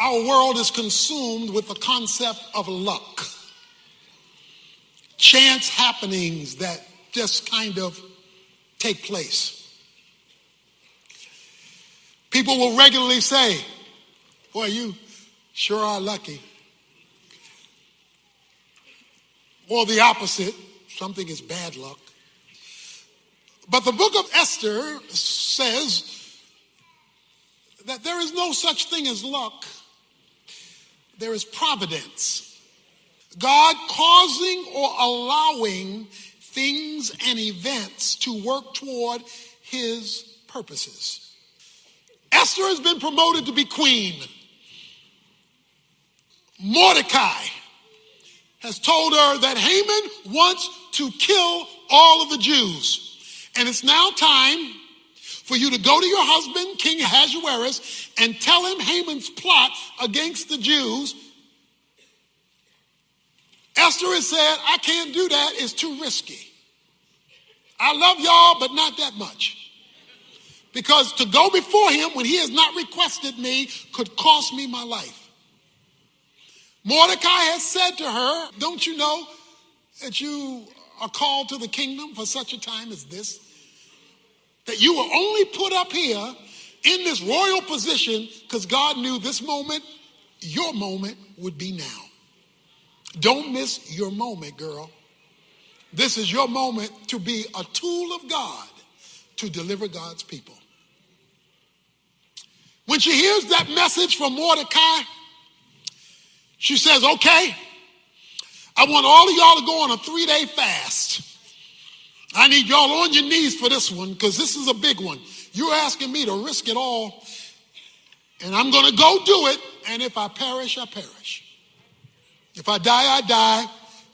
Our world is consumed with the concept of luck. Chance happenings that just kind of take place. People will regularly say, boy, you sure are lucky. Or the opposite, something is bad luck. But the book of Esther says that there is no such thing as luck. There is providence. God causing or allowing things and events to work toward his purposes. Esther has been promoted to be queen. Mordecai has told her that Haman wants to kill all of the Jews. And it's now time for you to go to your husband, King Ahasuerus, and tell him Haman's plot against the Jews. Esther has said, I can't do that. It's too risky. I love y'all, but not that much. Because to go before him when he has not requested me could cost me my life. Mordecai has said to her, don't you know that you are called to the kingdom for such a time as this? That you were only put up here in this royal position because God knew this moment, your moment would be now. Don't miss your moment, girl. This is your moment to be a tool of God to deliver God's people. When she hears that message from Mordecai, she says, okay, I want all of y'all to go on a 3-day fast. I need y'all on your knees for this one because this is a big one. You're asking me to risk it all, and I'm going to go do it, and if I perish, I perish. If I die, I die,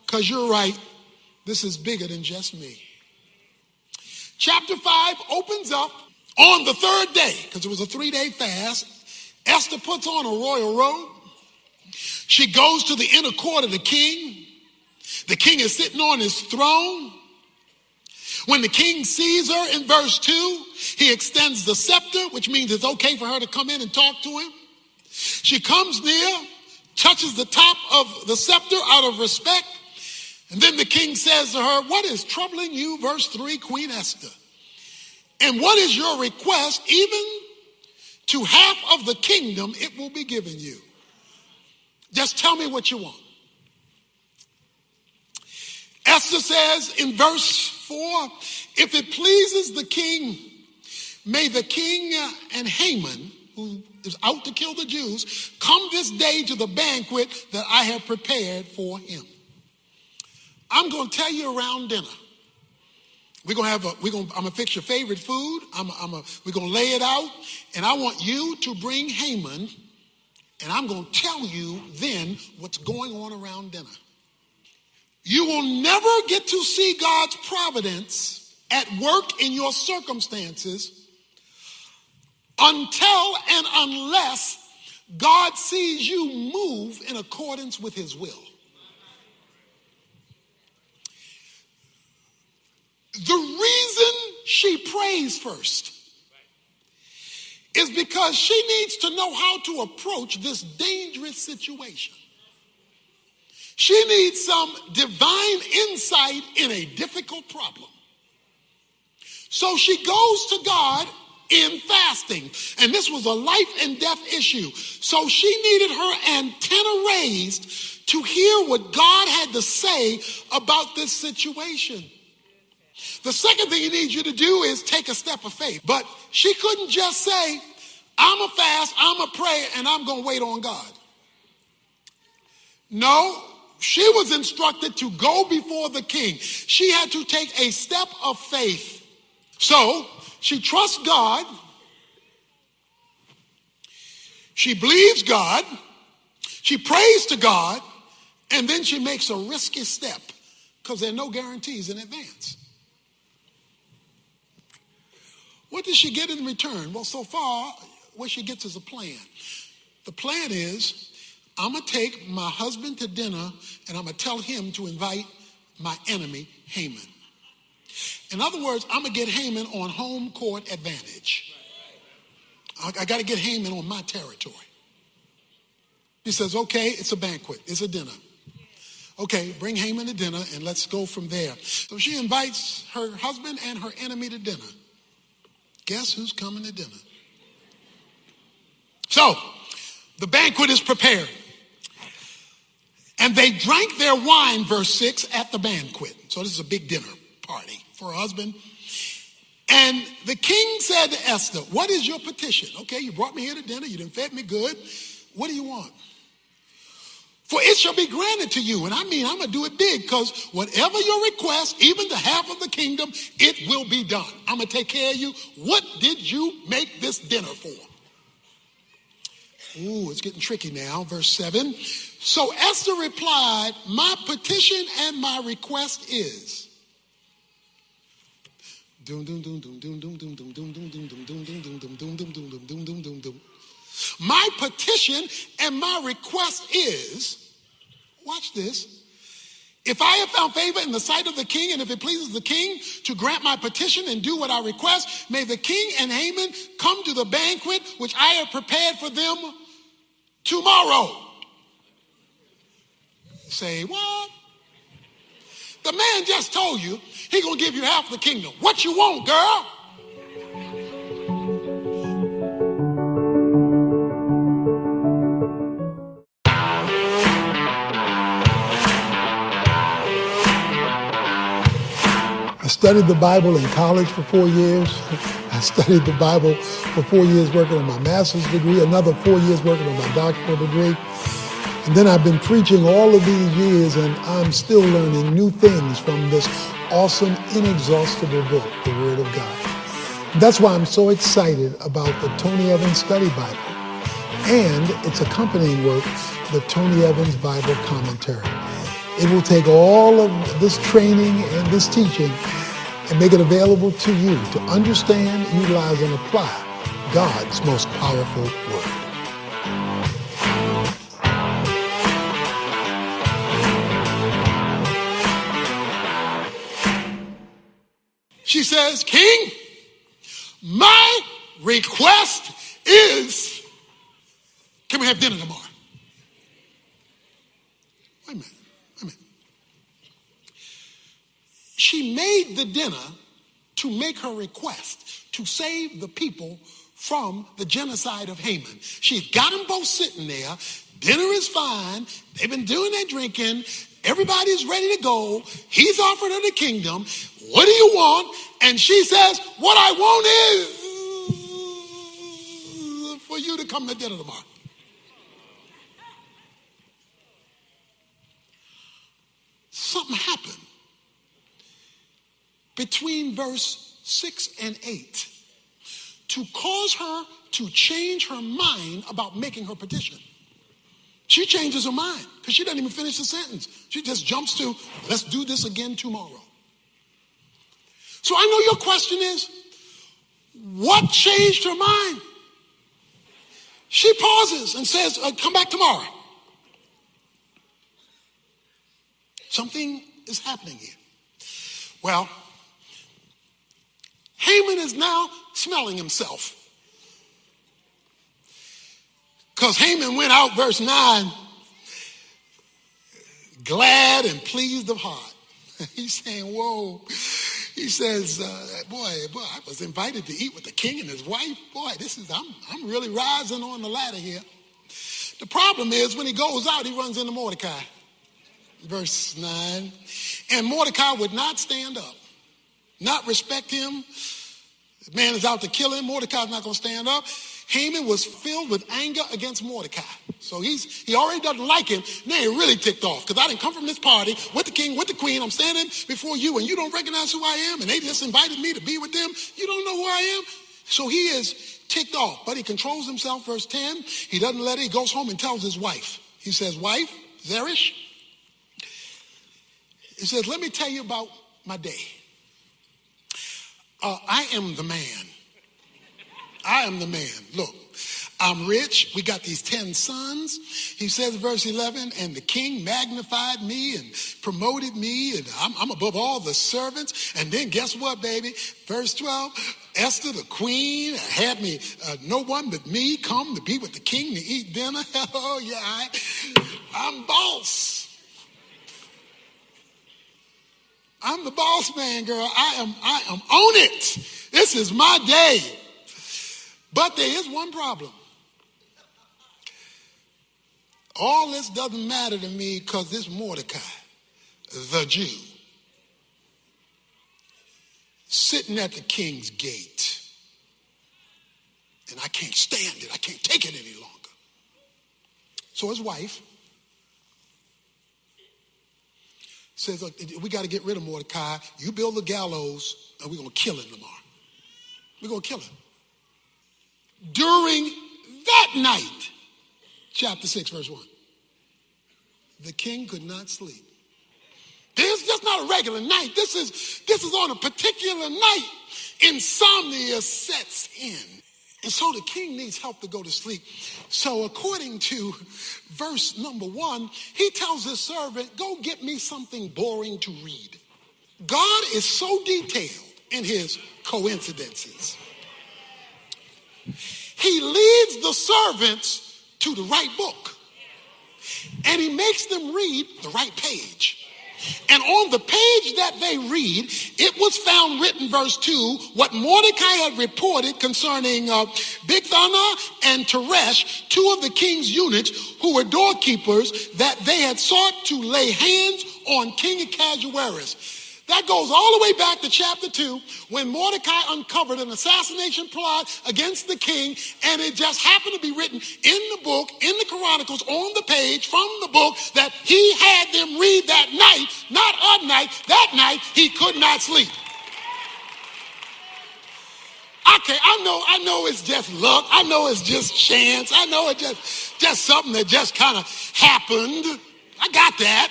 because you're right. This is bigger than just me. Chapter 5 opens up on the third day, because it was a 3-day fast. Esther puts on a royal robe. She goes to the inner court of the king. The king is sitting on his throne. When the king sees her in verse 2, he extends the scepter, which means it's okay for her to come in and talk to him. She comes near, touches the top of the scepter out of respect. And then the king says to her, what is troubling you? Verse 3, Queen Esther. And what is your request? Even to half of the kingdom, it will be given you. Just tell me what you want. Esther says in verse 4, if it pleases the king, may the king and Haman, who is out to kill the Jews, come this day to the banquet that I have prepared for him. I'm going to tell you around dinner. I'm going to fix your favorite food. We're going to lay it out. And I want you to bring Haman. And I'm going to tell you then what's going on around dinner. You will never get to see God's providence at work in your circumstances until and unless God sees you move in accordance with his will. The reason she prays first is because she needs to know how to approach this dangerous situation. She needs some divine insight in a difficult problem. So she goes to God in fasting. And this was a life and death issue. So she needed her antenna raised to hear what God had to say about this situation. The second thing he needs you to do is take a step of faith. But she couldn't just say, I'm going to fast, I'm going to pray, and I'm going to wait on God. No, she was instructed to go before the king. She had to take a step of faith. So she trusts God. She believes God. She prays to God. And then she makes a risky step because there are no guarantees in advance. What does she get in return? Well, so far, what she gets is a plan. The plan is, I'm going to take my husband to dinner and I'm going to tell him to invite my enemy, Haman. In other words, I'm going to get Haman on home court advantage. I got to get Haman on my territory. She says, okay, it's a banquet. It's a dinner. Okay, bring Haman to dinner and let's go from there. So she invites her husband and her enemy to dinner. Guess who's coming to dinner? So, the banquet is prepared. And they drank their wine, verse 6, at the banquet. So this is a big dinner party for her husband. And the king said to Esther, what is your petition? Okay, you brought me here to dinner. You done fed me good. What do you want? For it shall be granted to you. And I mean, I'm going to do it big, because whatever your request, even the half of the kingdom, it will be done. I'm going to take care of you. What did you make this dinner for? Ooh, it's getting tricky now. Verse 7. So Esther replied, my petition and my request is. My petition and my request is, watch this, if I have found favor in the sight of the king, and if it pleases the king to grant my petition and do what I request, may the king and Haman come to the banquet which I have prepared for them tomorrow. Say, what? The man just told you he's going to give you half the kingdom. What you want, girl? I studied the Bible in college for 4 years. I studied the Bible for 4 years working on my master's degree, another 4 years working on my doctoral degree. And then I've been preaching all of these years, and I'm still learning new things from this awesome, inexhaustible book, the Word of God. That's why I'm so excited about the Tony Evans Study Bible and its accompanying work, the Tony Evans Bible Commentary. It will take all of this training and this teaching and make it available to you to understand, utilize, and apply God's most powerful Word. She says, King, my request is, can we have dinner tomorrow? Wait a minute. She made the dinner to make her request to save the people from the genocide of Haman. She's got them both sitting there. Dinner is fine. They've been doing their drinking. Everybody's ready to go. He's offered her the kingdom. What do you want? And she says, what I want is for you to come to dinner tomorrow. Something happened between verse 6 and 8 to cause her to change her mind about making her petition. She changes her mind because she doesn't even finish the sentence. She just jumps to, let's do this again tomorrow. So I know your question is, what changed her mind? She pauses and says, come back tomorrow. Something is happening here. Well, Haman is now smelling himself. Because Haman went out, verse 9, glad and pleased of heart. He's saying, whoa. He says, boy, I was invited to eat with the king and his wife. Boy, I'm really rising on the ladder here. The problem is when he goes out, he runs into Mordecai. Verse 9, and Mordecai would not stand up, not respect him. The man is out to kill him. Mordecai's not going to stand up. Haman was filled with anger against Mordecai. So he already doesn't like him. Now he's really ticked off because I didn't come from this party with the king, with the queen. I'm standing before you and you don't recognize who I am. And they just invited me to be with them. You don't know who I am. So he is ticked off, but he controls himself. Verse 10, he doesn't let it. He goes home and tells his wife. He says, wife, Zeresh, he says, let me tell you about my day. I am the man. I am the man. Look, I'm rich. We got these 10 sons. He says, verse 11, and the king magnified me and promoted me, and I'm above all the servants. And then guess what, baby? Verse 12, Esther, the queen, had me, no one but me come to be with the king to eat dinner. Oh, yeah, I'm boss. I'm the boss man, girl. I am on it. This is my day. But there is one problem. All this doesn't matter to me because this Mordecai, the Jew, sitting at the king's gate. And I can't stand it. I can't take it any longer. So his wife says, look, we got to get rid of Mordecai. You build the gallows and we're going to kill him tomorrow. We're going to kill him. During that night, chapter 6, verse 1, the king could not sleep. This is just not a regular night. This is on a particular night. Insomnia sets in. And so the king needs help to go to sleep. So according to verse number 1, he tells his servant, go get me something boring to read. God is so detailed in his coincidences. He leads the servants to the right book. And he makes them read the right page. And on the page that they read, it was found written, verse 2, what Mordecai had reported concerning Bigthana and Teresh, two of the king's eunuchs who were doorkeepers, that they had sought to lay hands on King Ahasuerus. That goes all the way back to chapter 2 when Mordecai uncovered an assassination plot against the king, and it just happened to be written in the book, in the Chronicles, on the page from the book that he had them read that night, not a night, that night he could not sleep. Okay, I know it's just luck. I know it's just chance. I know it's just something that just kind of happened. I got that.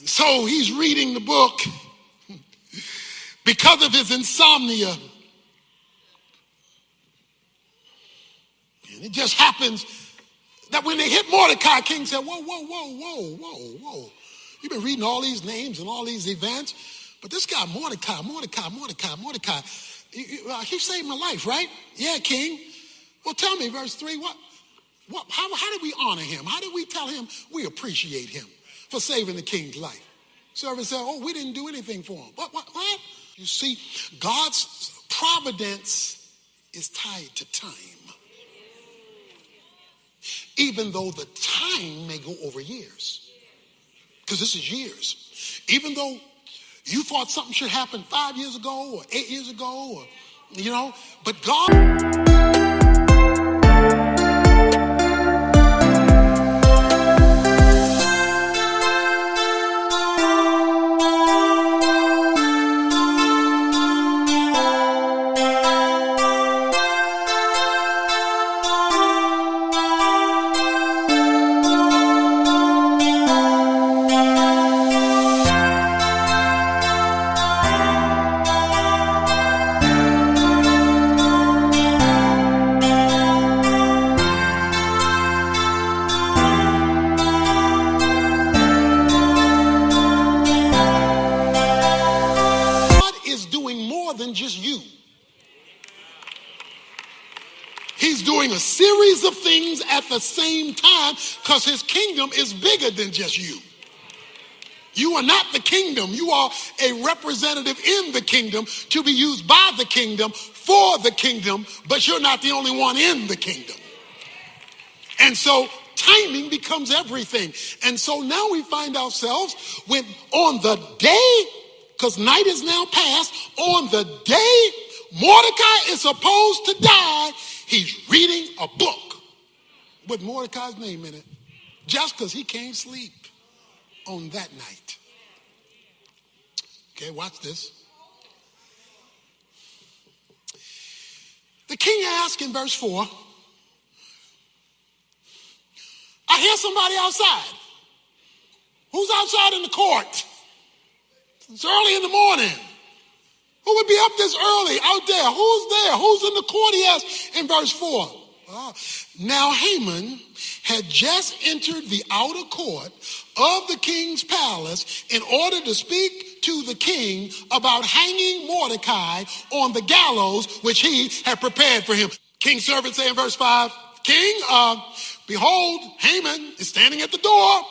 So he's reading the book because of his insomnia. And it just happens that when they hit Mordecai, King said, whoa. You've been reading all these names and all these events, but this guy Mordecai, he saved my life, right? Yeah, King. Well, tell me, verse 3, how did we honor him? How did we tell him we appreciate him for saving the king's life? Servant said, we didn't do anything for him. What? You see, God's providence is tied to time. Even though the time may go over years. Because this is years. Even though you thought something should happen 5 years ago or 8 years ago, or, but God... A series of things at the same time because his kingdom is bigger than just you. You are not the kingdom. You are a representative in the kingdom to be used by the kingdom for the kingdom, but you're not the only one in the kingdom. And so timing becomes everything. And so now we find ourselves when on the day, because night is now past, on the day Mordecai is supposed to die, he's reading a book with Mordecai's name in it just because he can't sleep on that night. Okay, watch this. The king asked in verse 4, I hear somebody outside. Who's outside in the court? It's early in the morning. Who would be up this early out there? Who's there? Who's in the court? He asked in verse 4. Now Haman had just entered the outer court of the king's palace in order to speak to the king about hanging Mordecai on the gallows which he had prepared for him. King's servant say in verse 5, King, behold, Haman is standing at the door.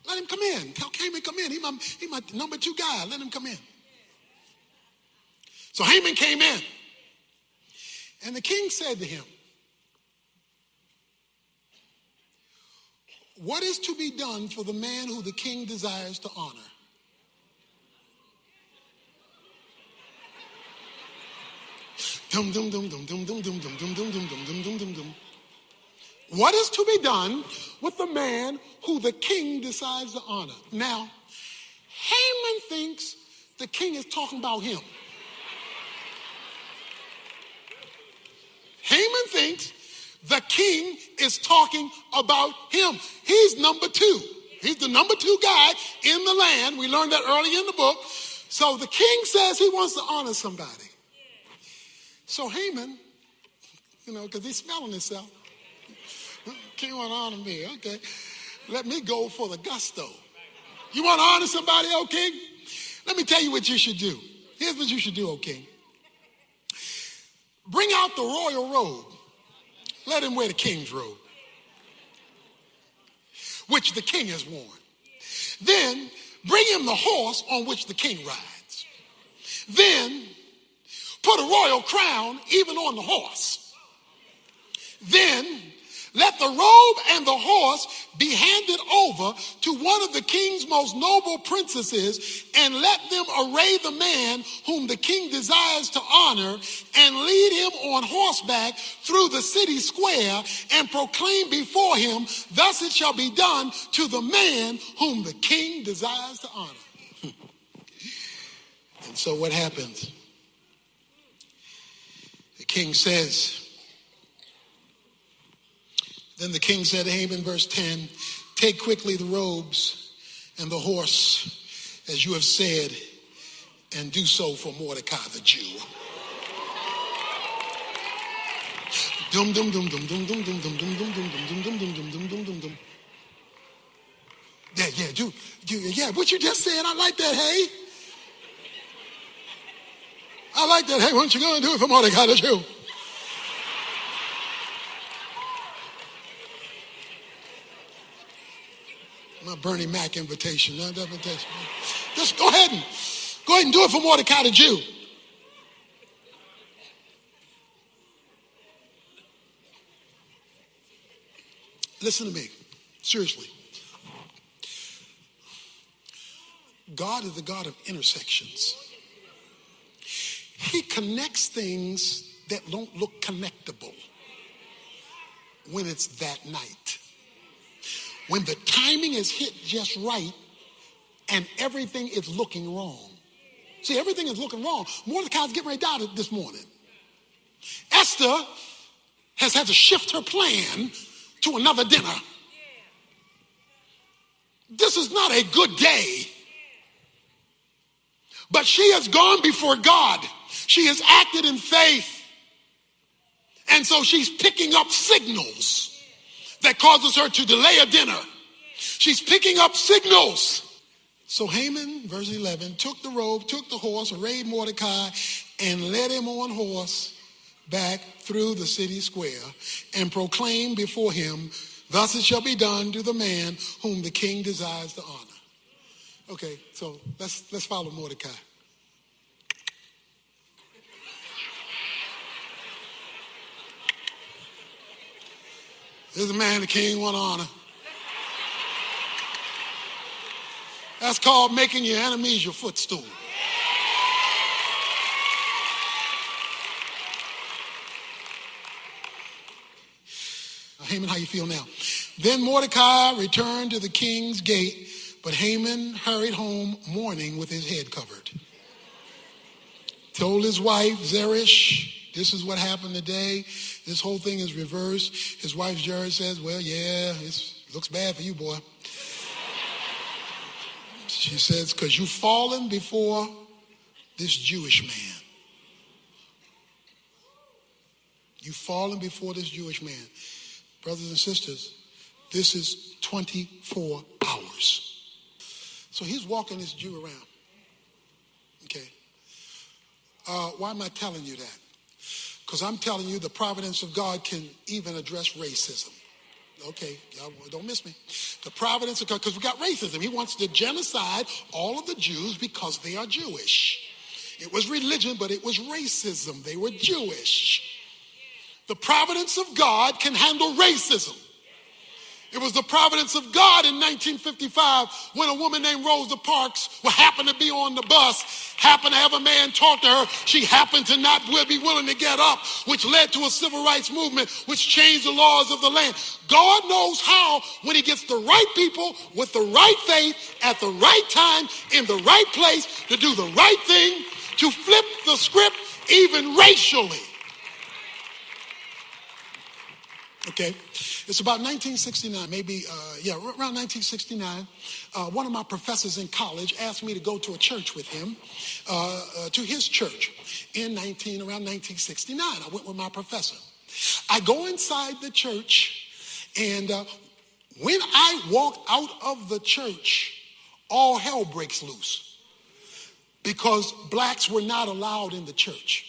Let him come in. Tell Haman come in. He my number 2 guy. Let him come in. So Haman came in. And the king said to him, what is to be done for the man who the king desires to honor? Dum dum dum dum dum dum dum dum dum dum dum dum dum dum dum. What is to be done with the man who the king decides to honor? Now, Haman thinks the king is talking about him. Haman thinks the king is talking about him. He's number 2. He's the number 2 guy in the land. We learned that early in the book. So the king says he wants to honor somebody. So Haman, because he's smelling himself. King want to honor me. Okay. Let me go for the gusto. You want to honor somebody, O king? Let me tell you what you should do. Here's what you should do, O king. Bring out the royal robe. Let him wear the king's robe, which the king has worn. Then bring him the horse on which the king rides. Then put a royal crown even on the horse. Then let the robe and the horse be handed over to one of the king's most noble princesses, and let them array the man whom the king desires to honor, and lead him on horseback through the city square, and proclaim before him, thus it shall be done to the man whom the king desires to honor. And so what happens? The king says, then the king said to Haman, verse 10, take quickly the robes and the horse, as you have said, and do so for Mordecai the Jew. Dum dum dum dum dum dum dum dum dum dum dum dum dum dum dum dum dum dum. Yeah, what you just said, I like that, hey. I like that, hey, why don't you go and do it for Mordecai the Jew? My Bernie Mac invitation. Just go ahead and do it for Mordecai the Jew. Listen to me, seriously. God is the God of intersections. He connects things that don't look connectable when it's that night. When the timing is hit just right and everything is looking wrong. See, everything is looking wrong. Mordecai's getting ready to die this morning. Esther has had to shift her plan to another dinner. This is not a good day. But she has gone before God. She has acted in faith. And so she's picking up signals that causes her to delay a dinner. She's picking up signals. So Haman, verse 11, took the robe, took the horse, arrayed Mordecai, and led him on horse back through the city square, and proclaimed before him, thus it shall be done to the man whom the king desires to honor. Okay, so let's follow Mordecai. This is a man the king want to honor. That's called making your enemies your footstool. Haman, how you feel now? Then Mordecai returned to the king's gate, but Haman hurried home mourning with his head covered. Told his wife Zeresh, this is what happened today. This whole thing is reversed. His wife Jared says, well, yeah, it looks bad for you, boy. She says, because you've fallen before this Jewish man. You've fallen before this Jewish man. Brothers and sisters, this is 24 hours. So he's walking this Jew around. Why am I telling you that? Because I'm telling you the providence of God can even address racism. Okay, y'all don't miss me. The providence of God, because we got racism. He wants to genocide all of the Jews because they are Jewish. It was religion, but it was racism. They were Jewish. The providence of God can handle racism. It was the providence of God in 1955 when a woman named Rosa Parks happened to be on the bus, happened to have a man talk to her. She happened to not be willing to get up, which led to a civil rights movement, which changed the laws of the land. God knows how, when he gets the right people with the right faith at the right time in the right place to do the right thing, to flip the script even racially. Okay, it's about 1969, maybe, around 1969. One of my professors in college asked me to go to a church with him, to his church around 1969. I went with my professor. I go inside the church, and when I walk out of the church, all hell breaks loose because blacks were not allowed in the church.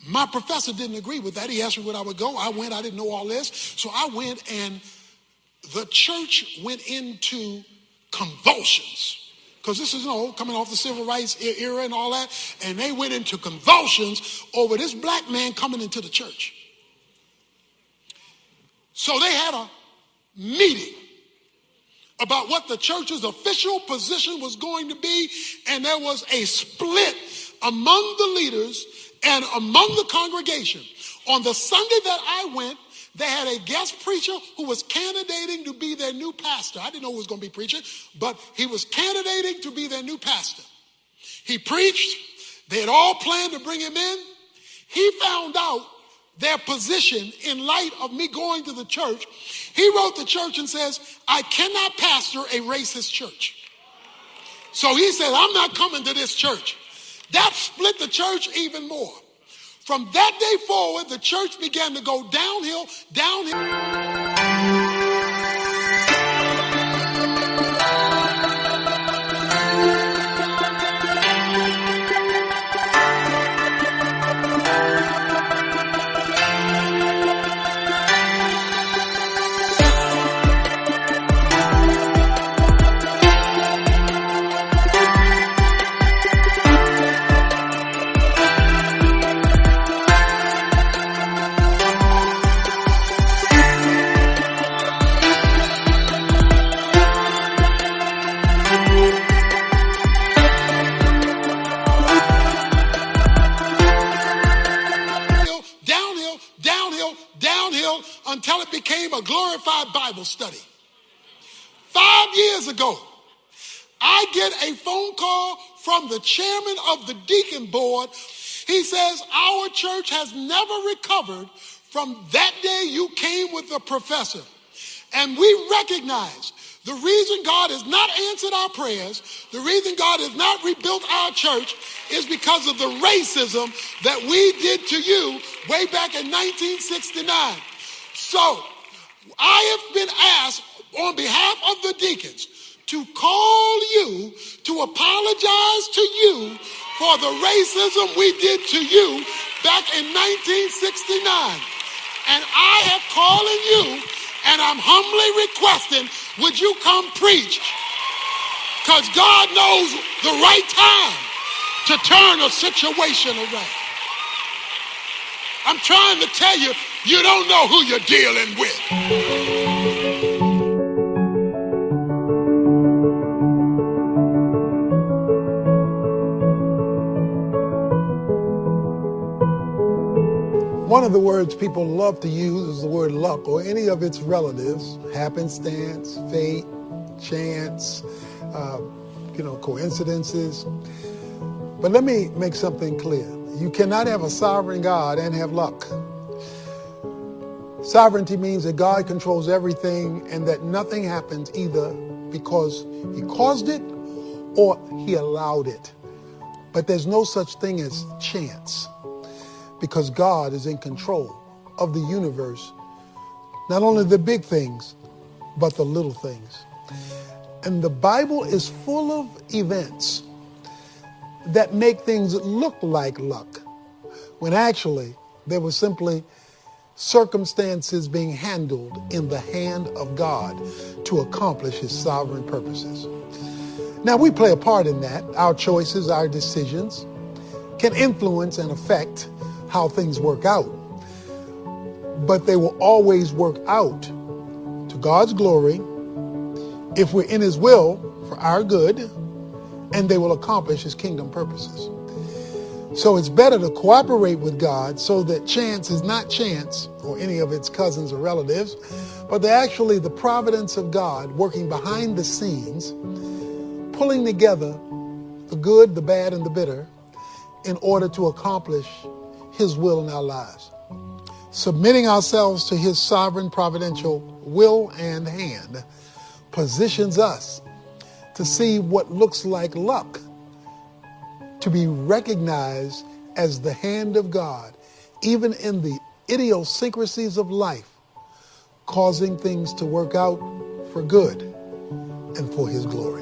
My professor didn't agree with that. He asked me where I would go. I went. I didn't know all this. So I went, and the church went into convulsions. Because this is, coming off the civil rights era and all that. And they went into convulsions over this black man coming into the church. So they had a meeting about what the church's official position was going to be. And there was a split among the leaders and among the congregation. On the Sunday that I went, they had a guest preacher who was candidating to be their new pastor. I didn't know who was going to be preaching, but he was candidating to be their new pastor. He preached. They had all planned to bring him in. He found out their position in light of me going to the church. He wrote the church and says, I cannot pastor a racist church. So he said, I'm not coming to this church. That split the church even more. From that day forward, the church began to go downhill. Until it became a glorified Bible study. 5 years ago, I get a phone call from the chairman of the deacon board. He says, our church has never recovered from that day you came with the professor. And we recognize the reason God has not answered our prayers, the reason God has not rebuilt our church is because of the racism that we did to you way back in 1969. So I have been asked on behalf of the deacons to call you to apologize to you for the racism we did to you back in 1969. And I have calling you, and I'm humbly requesting, would you come preach? Because God knows the right time to turn a situation around. I'm trying to tell you, you don't know who you're dealing with. One of the words people love to use is the word luck or any of its relatives, happenstance, fate, chance, coincidences. But let me make something clear. You cannot have a sovereign God and have luck. Sovereignty means that God controls everything and that nothing happens either because he caused it or he allowed it. But there's no such thing as chance because God is in control of the universe, not only the big things, but the little things. And the Bible is full of events that make things look like luck, when actually there were simply circumstances being handled in the hand of God to accomplish his sovereign purposes. Now, we play a part in that. Our choices, our decisions can influence and affect how things work out. But they will always work out to God's glory if we're in his will for our good, and they will accomplish his kingdom purposes. So it's better to cooperate with God so that chance is not chance or any of its cousins or relatives, but they're actually the providence of God working behind the scenes, pulling together the good, the bad, and the bitter in order to accomplish his will in our lives. Submitting ourselves to his sovereign providential will and hand positions us to see what looks like luck to be recognized as the hand of God, even in the idiosyncrasies of life, causing things to work out for good and for his glory.